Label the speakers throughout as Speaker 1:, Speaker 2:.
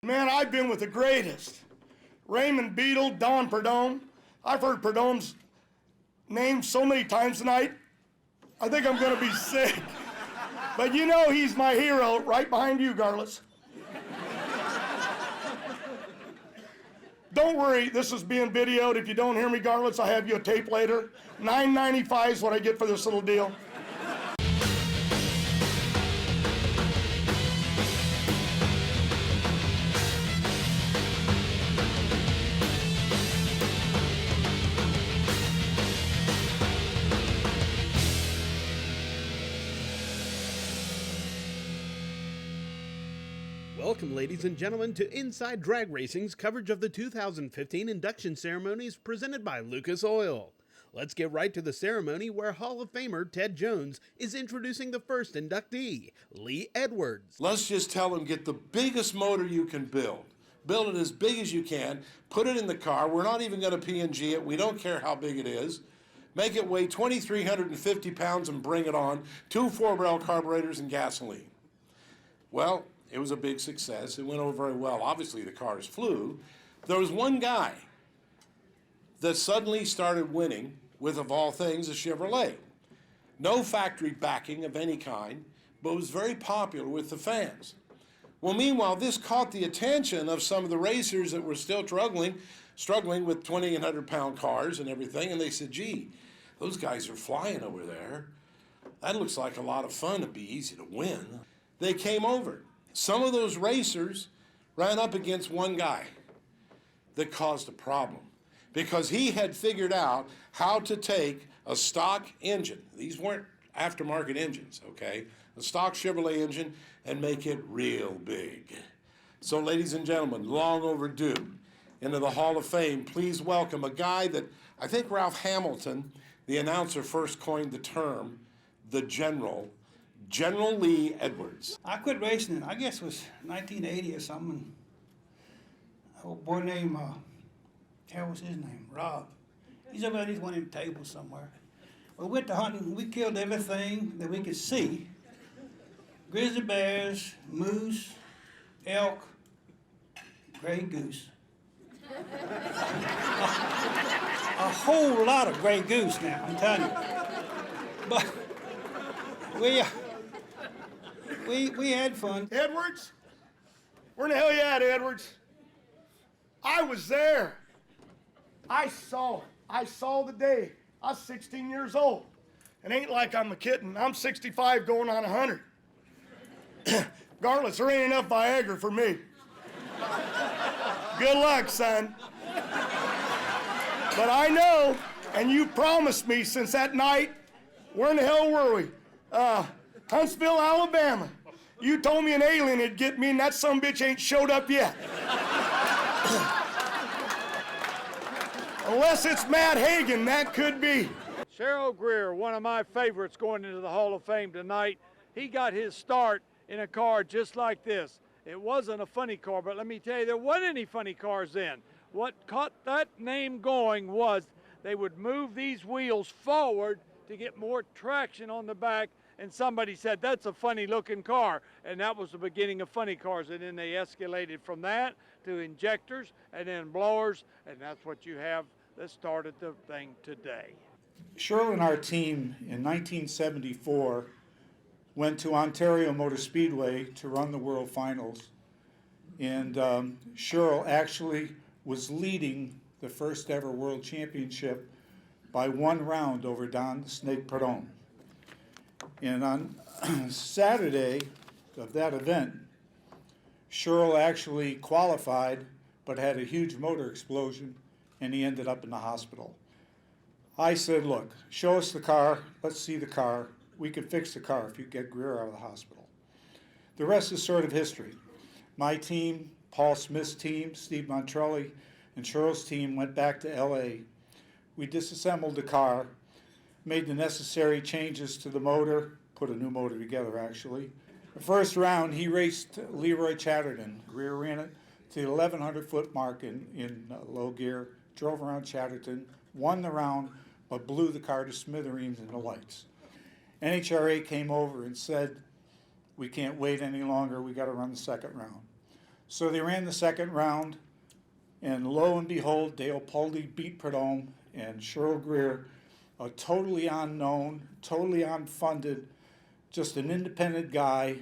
Speaker 1: Man, I've been with the greatest. Raymond Beadle, Don Perdome. I've heard Perdome's name so many times tonight, I think I'm gonna be sick. But you know he's my hero, right behind you, Garlits. Don't worry, this is being videoed. If you don't hear me, Garlits, I'll have you a tape later. $9.95 is what I get for this little deal.
Speaker 2: Welcome, ladies and gentlemen, to Inside Drag Racing's coverage of the 2015 induction ceremonies presented by Lucas Oil. Let's get right to the ceremony where Hall of Famer Ted Jones is introducing the first inductee, Lee Edwards.
Speaker 3: Let's just tell him, get the biggest motor you can build. Build it as big as you can. Put it in the car. We're not even going to P&G it. We don't care how big it is. Make it weigh 2,350 pounds and bring it on. 2 4-barrel carburetors and gasoline. Well, it was a big success. It went over very well. Obviously, the cars flew. There was one guy that suddenly started winning with, of all things, a Chevrolet. No factory backing of any kind, but was very popular with the fans. Well, meanwhile, this caught the attention of some of the racers that were still struggling with 2,800-pound cars and everything, and they said, gee, those guys are flying over there. That looks like a lot of fun. It'd be easy to win. They came over. Some of those racers ran up against one guy that caused a problem because he had figured out how to take a stock engine. These weren't aftermarket engines, okay? A stock Chevrolet engine and make it real big. So, ladies and gentlemen, long overdue, into the Hall of Fame, please welcome a guy that I think Ralph Hamilton, the announcer, first coined the term, the General Lee Edwards.
Speaker 4: I quit racing, I guess it was 1980 or something. A old boy named, what was his name? Rob. He's over at one of them tables somewhere. We went to hunting, we killed everything that we could see. Grizzly bears, moose, elk, gray goose. A whole lot of gray goose now, I'm telling you. But we had fun.
Speaker 1: Edwards? Where in the hell you at, Edwards? I was there. I saw it. I saw the day. I was 16 years old. It ain't like I'm a kitten. I'm 65 going on 100. Garlits, there ain't enough Viagra for me. Good luck, son. But I know, and you promised me since that night, where in the hell were we? Huntsville, Alabama. You told me an alien would get me, and that sumbitch ain't showed up yet. Unless it's Matt Hagen, that could be.
Speaker 5: Cheryl Greer, one of my favorites going into the Hall of Fame tonight. He got his start in a car just like this. It wasn't a funny car, but let me tell you, there wasn't any funny cars then. What caught that name going was they would move these wheels forward to get more traction on the back, and somebody said, that's a funny looking car. And that was the beginning of funny cars. And then they escalated from that to injectors and then blowers. And that's what you have that started the thing today.
Speaker 6: Cheryl and our team in 1974 went to Ontario Motor Speedway to run the World Finals. And Cheryl actually was leading the first ever World Championship by 1 round over Don Snake Perdome. And on Saturday of that event, Cheryl actually qualified, but had a huge motor explosion, and he ended up in the hospital. I said, look, show us the car, let's see the car. We can fix the car if you get Greer out of the hospital. The rest is sort of history. My team, Paul Smith's team, Steve Montrelli, and Cheryl's team went back to LA. We disassembled the car, made the necessary changes to the motor, put a new motor together actually. The first round he raced Leroy Chatterton. Greer ran it to the 1,100-foot mark in low gear, drove around Chatterton, won the round, but blew the car to smithereens in the lights. NHRA came over and said, we can't wait any longer, we got to run the second round. So they ran the second round, and lo and behold, Dale Poldy beat Prudhomme, and Cheryl Greer, a totally unknown, totally unfunded, just an independent guy,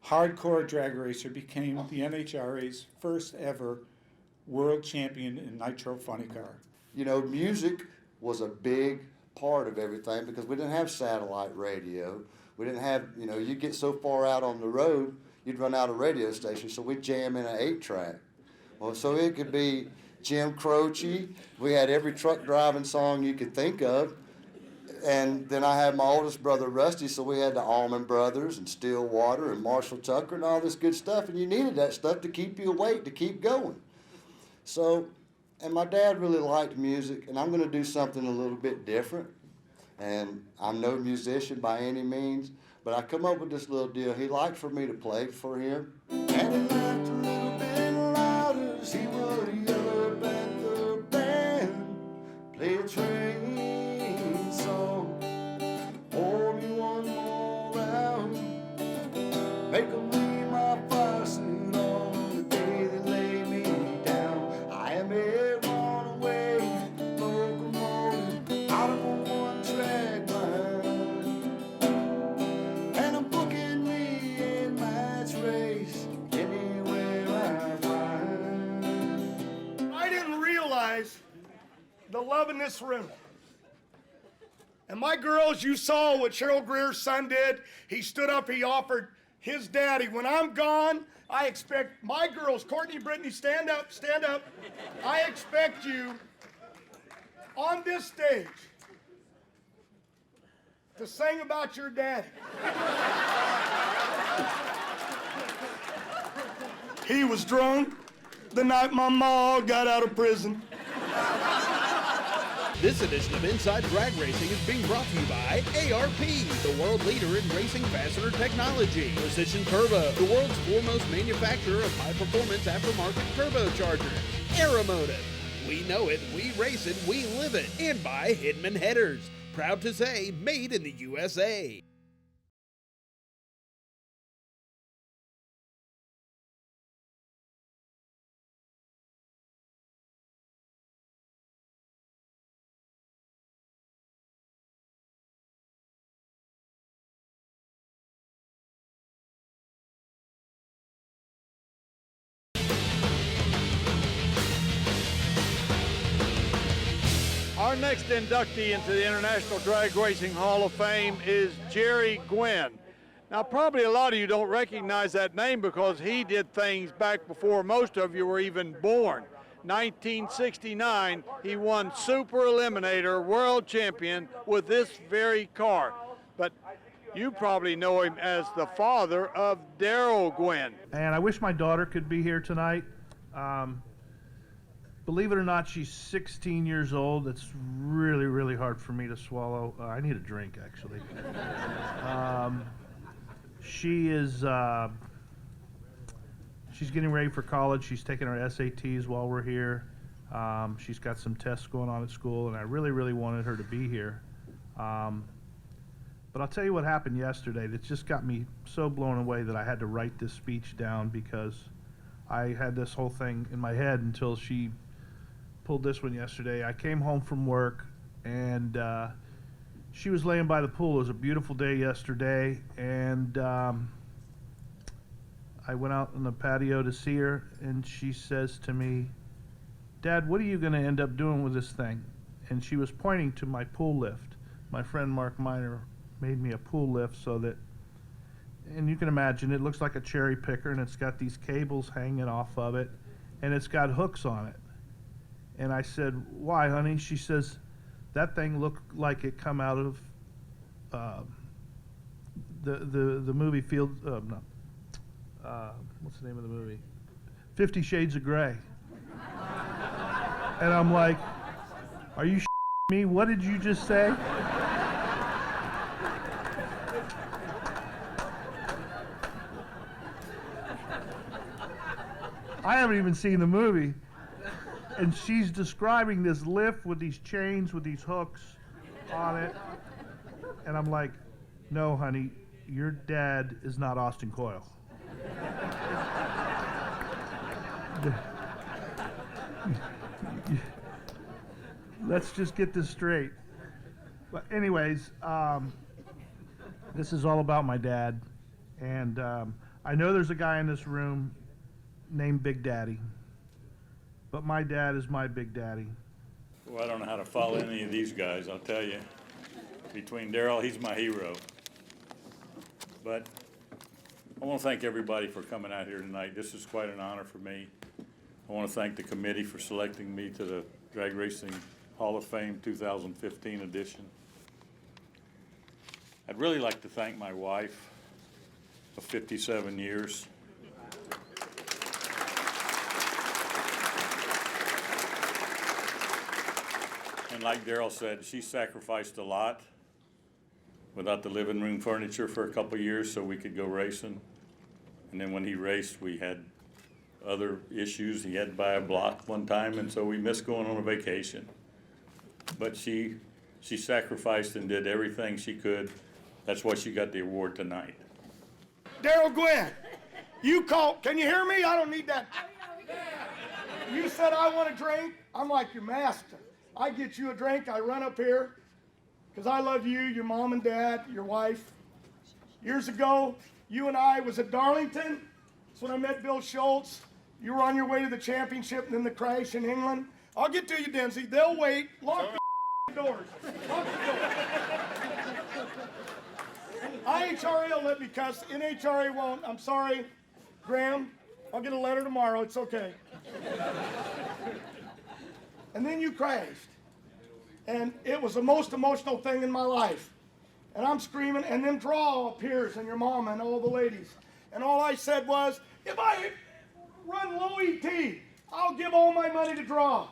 Speaker 6: hardcore drag racer, became the NHRA's first ever world champion in Nitro Funny Car.
Speaker 7: You know, music was a big part of everything because we didn't have satellite radio. We didn't have, you know, you get so far out on the road, you'd run out of radio stations, so we'd jam in an 8-track. Well, so it could be Jim Croce. We had every truck driving song you could think of. And then I had my oldest brother, Rusty, so we had the Allman Brothers and Stillwater and Marshall Tucker and all this good stuff, and you needed that stuff to keep you awake, to keep going. So, and my dad really liked music, and I'm going to do something a little bit different. And I'm no musician by any means, but I come up with this little deal. He liked for me to play for him. And he laughed a little bit louder as he would yell up at the band. Play a train song, pour me one more round. Make 'em leave my faucet on the day they lay me down. I am a runaway locomotive out of a one-track mind, and I'm booking me a match race anywhere I find.
Speaker 1: I didn't realize the love in this room. And my girls, you saw what Cheryl Greer's son did. He stood up, he offered his daddy. When I'm gone, I expect my girls, Courtney, Brittany, stand up, stand up. I expect you on this stage to sing about your daddy. He was drunk the night my ma got out of prison.
Speaker 2: This edition of Inside Drag Racing is being brought to you by ARP, the world leader in racing fastener technology. Precision Turbo, the world's foremost manufacturer of high-performance aftermarket turbochargers. Aeromotive, we know it, we race it, we live it. And by Hidman Headers, proud to say, made in the USA.
Speaker 5: Our next inductee into the International Drag Racing Hall of Fame is Jerry Gwen. Now, probably a lot of you don't recognize that name because he did things back before most of you were even born. 1969, he won Super Eliminator World Champion with this very car. But you probably know him as the father of Daryl Gwen.
Speaker 8: And I wish my daughter could be here tonight. Believe it or not, she's 16 years old. It's really, really hard for me to swallow. I need a drink, actually. She is, she's getting ready for college. She's taking her SATs while we're here. She's got some tests going on at school, and I really, really wanted her to be here. But I'll tell you what happened yesterday that just got me so blown away that I had to write this speech down because I had this whole thing in my head until she pulled this one yesterday. I came home from work and she was laying by the pool. It was a beautiful day yesterday, and I went out on the patio to see her, and she says to me, "Dad, what are you going to end up doing with this thing?" And she was pointing to my pool lift. My friend Mark Miner made me a pool lift so that, and you can imagine, it looks like a cherry picker, and it's got these cables hanging off of it, and it's got hooks on it. And I said, "Why, honey?" She says, "That thing looked like it come out of the movie what's the name of the movie? 50 Shades of Grey." And I'm like, "Are you me? What did you just say?" I haven't even seen the movie. And she's describing this lift with these chains, with these hooks on it. And I'm like, "No, honey, your dad is not Austin Coyle." Let's just get this straight. But anyways, this is all about my dad. And I know there's a guy in this room named Big Daddy. But my dad is my Big Daddy.
Speaker 9: Well, I don't know how to follow any of these guys, I'll tell you. Between Darrell, he's my hero. But I want to thank everybody for coming out here tonight. This is quite an honor for me. I want to thank the committee for selecting me to the Drag Racing Hall of Fame 2015 edition. I'd really like to thank my wife of 57 years. And like Darrell said, she sacrificed a lot without the living room furniture for a couple of years so we could go racing. And then when he raced, we had other issues. He had to buy a block one time, and so we missed going on a vacation. But she sacrificed and did everything she could. That's why she got the award tonight.
Speaker 1: Daryl Gwen, you called, can you hear me? I don't need that. You said I want a drink. I'm like your master. I get you a drink, I run up here, because I love you, your mom and dad, your wife. Years ago, you and I was at Darlington. That's when I met Bill Schultz. You were on your way to the championship and then the crash in England. I'll get to you, Denzi. They'll wait. Lock the doors. Lock the doors. IHRA will let me cuss. NHRA won't. I'm sorry, Graham. I'll get a letter tomorrow. It's okay. And then you crashed. And it was the most emotional thing in my life. And I'm screaming, and then Draw appears, and your mama and all the ladies. And all I said was, if I run low ET, I'll give all my money to Draw.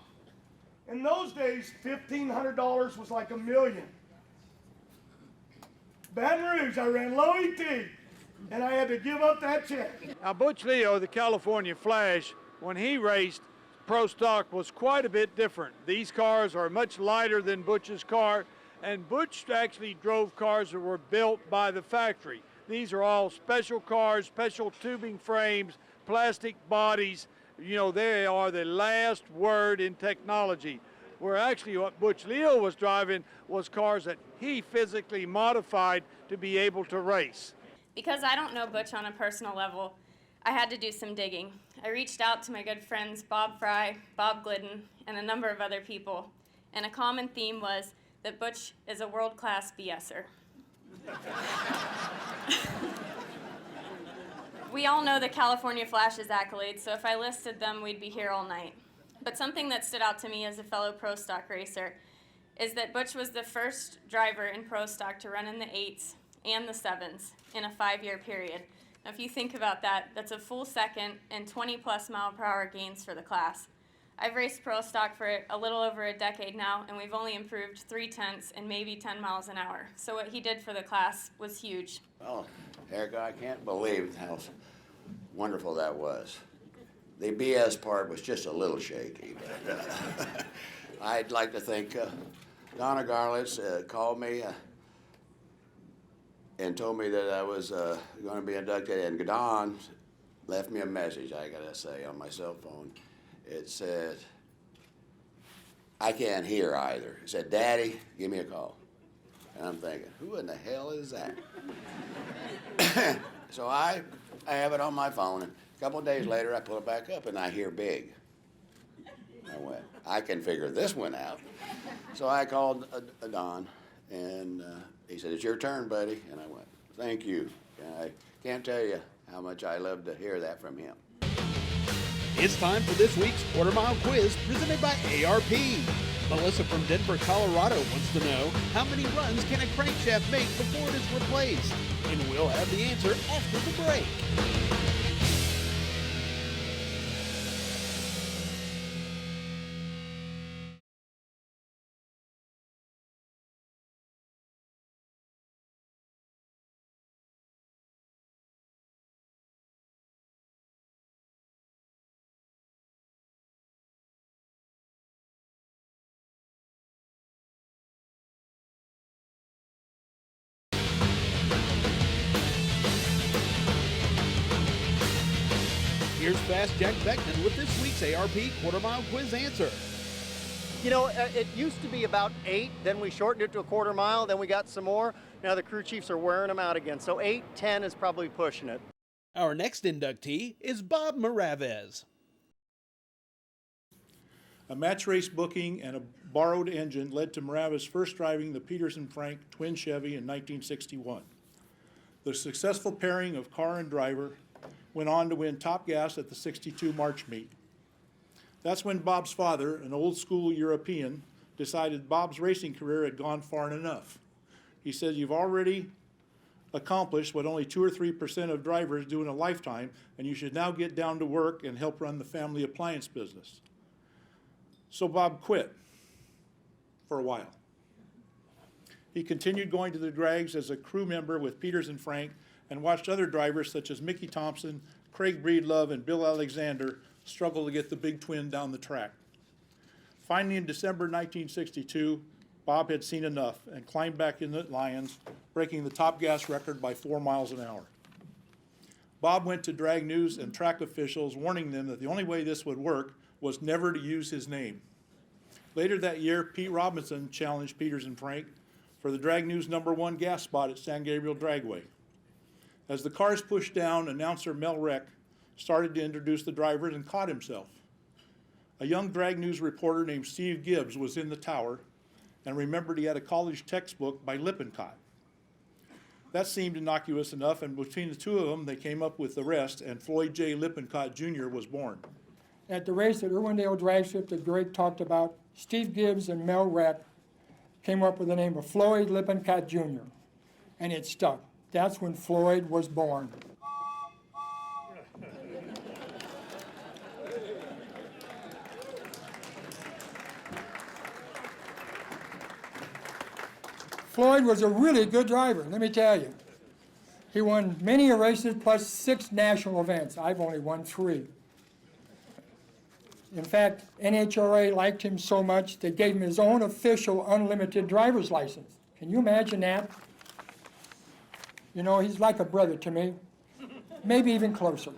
Speaker 1: In those days, $1,500 was like $1 million. Baton Rouge, I ran low ET, and I had to give up that check.
Speaker 5: Now, Butch Leal, the California Flash, when he raced, Pro Stock was quite a bit different. These cars are much lighter than Butch's car, and Butch actually drove cars that were built by the factory. These are all special cars, special tubing frames, plastic bodies. You know, they are the last word in technology. Where actually what Butch Leal was driving was cars that he physically modified to be able to race.
Speaker 10: Because I don't know Butch on a personal level, I had to do some digging. I reached out to my good friends Bob Fry, Bob Glidden, and a number of other people, and a common theme was that Butch is a world-class BSer. We all know the California Flash's accolades, so if I listed them, we'd be here all night. But something that stood out to me as a fellow Pro Stock racer is that Butch was the first driver in Pro Stock to run in the 8s and the 7s in a 5-year period. Now, if you think about that, that's a full second and 20-plus mile-per-hour gains for the class. I've raced Pro Stock for a little over a decade now, and we've only improved 0.3 and maybe 10 miles an hour. So what he did for the class was huge.
Speaker 11: Well, Erica, I can't believe how wonderful that was. The BS part was just a little shaky, but I'd like to thank Donna Garlitz called me and told me that I was going to be inducted, and Don left me a message, I gotta say, on my cell phone. It said, I can't hear either. It said, Daddy, give me a call. And I'm thinking, who in the hell is that? So I have it on my phone, and a couple of days later I pull it back up and I hear big. I went, I can figure this one out. So I called Don, and he said, it's your turn, buddy. And I went, thank you. And I can't tell you how much I love to hear that from him.
Speaker 2: It's time for this week's Quarter Mile Quiz presented by ARP. Melissa from Denver, Colorado wants to know, how many runs can a crankshaft make before it is replaced? And we'll have the answer after the break. Fast Jack Beckton with this week's ARP quarter mile quiz answer.
Speaker 12: You know, it used to be about 8, then we shortened it to a quarter mile, then we got some more. Now the crew chiefs are wearing them out again, so 8, 10 is probably pushing it.
Speaker 2: Our next inductee is Bob Moravez.
Speaker 6: A match race booking and a borrowed engine led to Moravez first driving the Peterson Frank twin Chevy in 1961. The successful pairing of car and driver went on to win top gas at the 62 March meet. That's when Bob's father, an old school European, decided Bob's racing career had gone far enough. He said, "You've already accomplished what only 2 or 3% of drivers do in a lifetime, and you should now get down to work and help run the family appliance business." So Bob quit for a while. He continued going to the drags as a crew member with Peters and Frank and watched other drivers such as Mickey Thompson, Craig Breedlove, and Bill Alexander struggle to get the big twin down the track. Finally, in December 1962, Bob had seen enough and climbed back in the Lions, breaking the top gas record by 4 miles an hour. Bob went to drag news and track officials, warning them that the only way this would work was never to use his name. Later that year, Pete Robinson challenged Peters and Frank for the drag news #1 gas spot at San Gabriel Dragway. As the cars pushed down, announcer Mel Reck started to introduce the drivers and caught himself. A young drag news reporter named Steve Gibbs was in the tower and remembered he had a college textbook by Lippincott. That seemed innocuous enough, and between the two of them, they came up with the rest, and Floyd J. Lippincott Jr. was born.
Speaker 13: At the race at Irwindale Drag Strip that Greg talked about, Steve Gibbs and Mel Reck came up with the name of Floyd Lippincott Jr., and it stuck. That's when Floyd was born. Floyd was a really good driver, let me tell you. He won many races plus 6 national events. I've only won 3. In fact, NHRA liked him so much they gave him his own official unlimited driver's license. Can you imagine that? You know, he's like a brother to me, maybe even closer.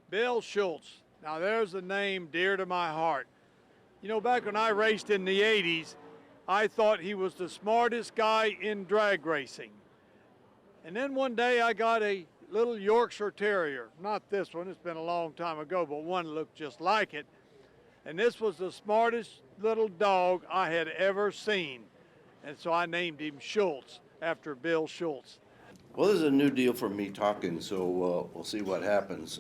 Speaker 5: Bill Schultz. Now there's a name dear to my heart. You know, back when I raced in the 80s, I thought he was the smartest guy in drag racing. And then one day I got a little Yorkshire Terrier. Not this one, it's been a long time ago, but one looked just like it. And this was the smartest little dog I had ever seen. And so I named him Schultz, after Bill Schultz.
Speaker 14: Well, this is a new deal for me talking, so we'll see what happens.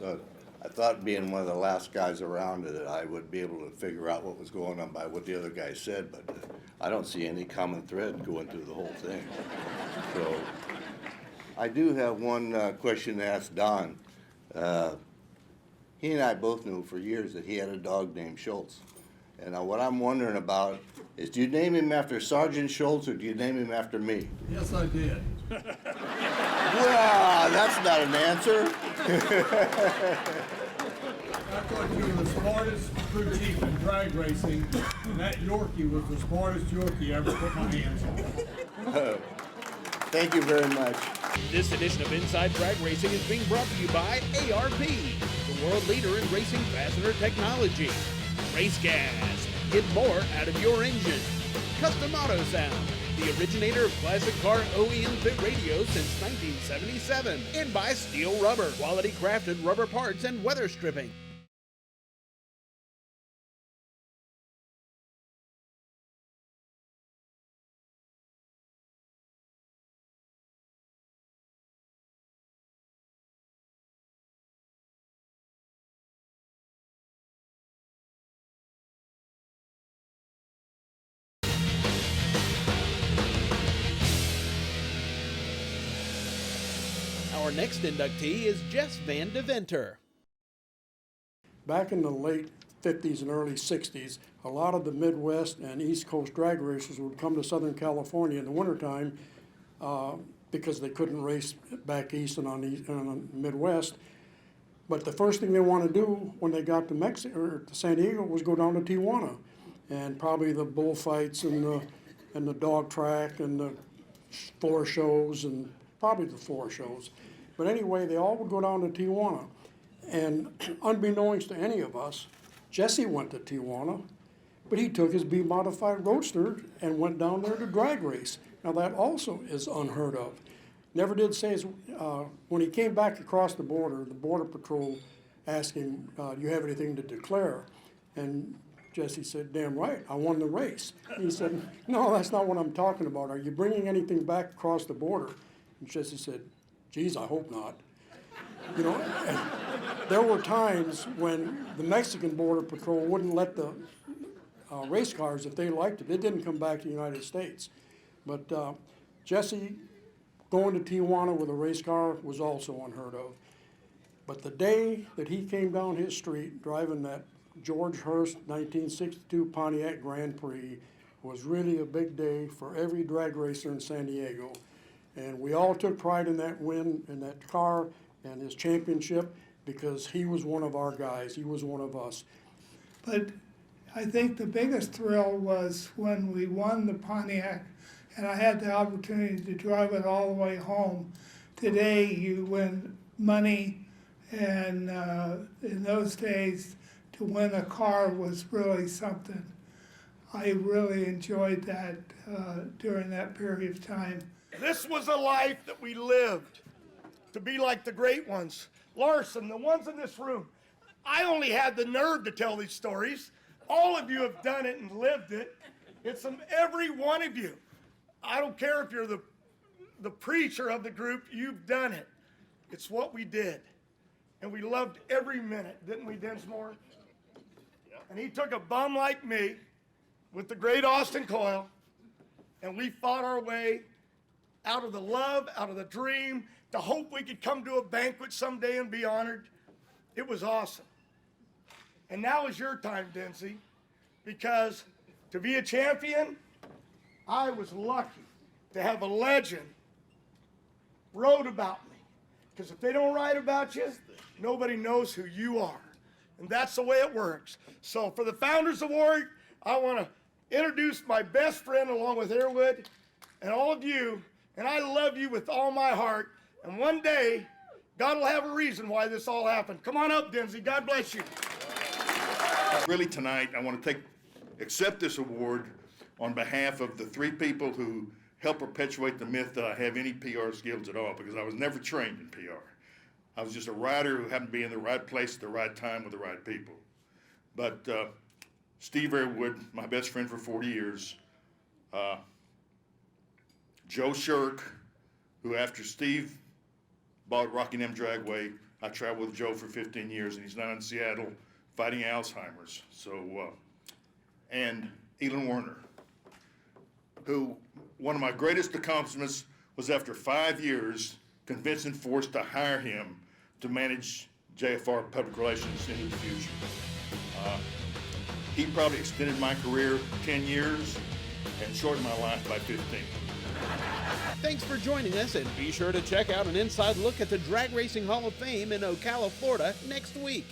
Speaker 14: I thought being one of the last guys around that I would be able to figure out what was going on by what the other guy said, but I don't see any common thread going through the whole thing. So I do have one question to ask Don. He and I both knew for years that he had a dog named Schultz. And what I'm wondering about is, do you name him after Sergeant Schultz or do you name him after me?
Speaker 15: Yes, I did.
Speaker 14: Well, that's not an answer.
Speaker 15: I thought you were the smartest crew chief in drag racing, and that Yorkie was the smartest Yorkie I ever put my hands on.
Speaker 14: Thank you very much.
Speaker 2: This edition of Inside Drag Racing is being brought to you by ARP, the world leader in racing fastener technology. Race Gas, get more out of your engine. Custom Auto Sound, the originator of classic car OEM fit radios since 1977. And by Steel Rubber, quality crafted rubber parts and weather stripping. Our next inductee is Jess Van Deventer.
Speaker 16: Back in the late 50s and early 60s, a lot of the Midwest and East Coast drag racers would come to Southern California in the wintertime because they couldn't race back east and on the Midwest. But the first thing they want to do when they got to Mexico or to San Diego was go down to Tijuana, and probably the bullfights and the dog track and the floor shows and probably the floor shows. But anyway, they all would go down to Tijuana. And unbeknownst to any of us, Jesse went to Tijuana, but he took his B-modified Roadster and went down there to drag race. Now that also is unheard of. Never did say his, when he came back across the Border Patrol asked him, do you have anything to declare? And Jesse said, damn right, I won the race. He said, no, that's not what I'm talking about. Are you bringing anything back across the border? And Jesse said, geez, I hope not. You know, and there were times when the Mexican Border Patrol wouldn't let the race cars, if they liked it, it didn't come back to the United States. But Jesse going to Tijuana with a race car was also unheard of. But the day that he came down his street driving that George Hurst 1962 Pontiac Grand Prix was really a big day for every drag racer in San Diego. And we all took pride in that win, in that car, and his championship, because he was one of our guys. He was one of us.
Speaker 17: But I think the biggest thrill was when we won the Pontiac, and I had the opportunity to drive it all the way home. Today, you win money, and in those days, to win a car was really something. I really enjoyed that during that period of time.
Speaker 1: This was a life that we lived to be like the great ones. Larson, the ones in this room. I only had the nerve to tell these stories. All of you have done it and lived it. It's from every one of you. I don't care if you're the preacher of the group, you've done it. It's what we did. And we loved every minute, didn't we, Dinsmore? And he took a bum like me with the great Austin Coyle, and we fought our way out of the love, out of the dream, to hope we could come to a banquet someday and be honored. It was awesome. And now is your time, Dinsey, because to be a champion, I was lucky to have a legend wrote about me. Because if they don't write about you, nobody knows who you are. And that's the way it works. So for the Founders Award, I want to introduce my best friend along with Airwood and all of you, and I love you with all my heart. And one day, God will have a reason why this all happened. Come on up, Dinsey. God bless you.
Speaker 18: Really tonight, I want to accept this award on behalf of the three people who helped perpetuate the myth that I have any PR skills at all, because I was never trained in PR. I was just a writer who happened to be in the right place at the right time with the right people. But Steve Airwood, my best friend for 40 years, Joe Shirk, who after Steve bought Rockingham Dragway, I traveled with Joe for 15 years, and he's now in Seattle fighting Alzheimer's. So, and Elon Werner, who one of my greatest accomplishments was after 5 years convincing Force to hire him to manage JFR public relations into the future. He probably extended my career 10 years and shortened my life by 15.
Speaker 2: Thanks for joining us, and be sure to check out an inside look at the Drag Racing Hall of Fame in Ocala, Florida next week.